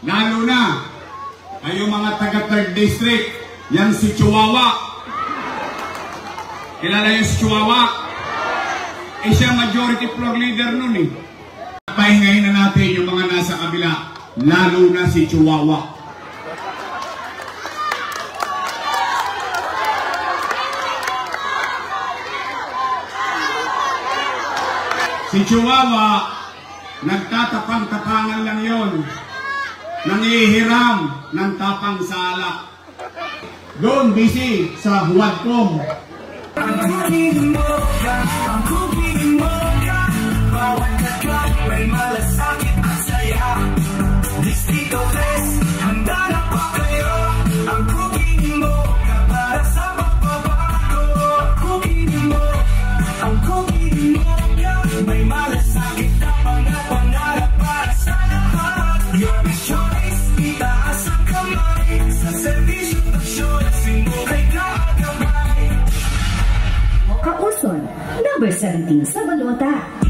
Lalo na, kayo mga taga 3rd District, yan si Chihuahua. Kilala yung si Chihuahua? Eh siya majority floor leader nun eh. Pahingayin na natin yung mga nasa kabila, lalo na si Chihuahua. Si Chihuahua, nagtatapang-tapangan lang yon, nangihiram ng tapang sala. Doon, busy sa Huwadcom. Ang cooking mo ka, ang cooking mo ka, bawat kagat may malasakit at saya. Distrito 3, handa na pa kayo, ang cooking mo ka para sa magbabago. Cooking mo ka, ang cooking mo ka, may malasakit na mga pangarap para sa lahat. Your choice, itaas ang kamay, sa servisyo taksyon, sino kay kaagabay. Kauson, number 17 sa balota.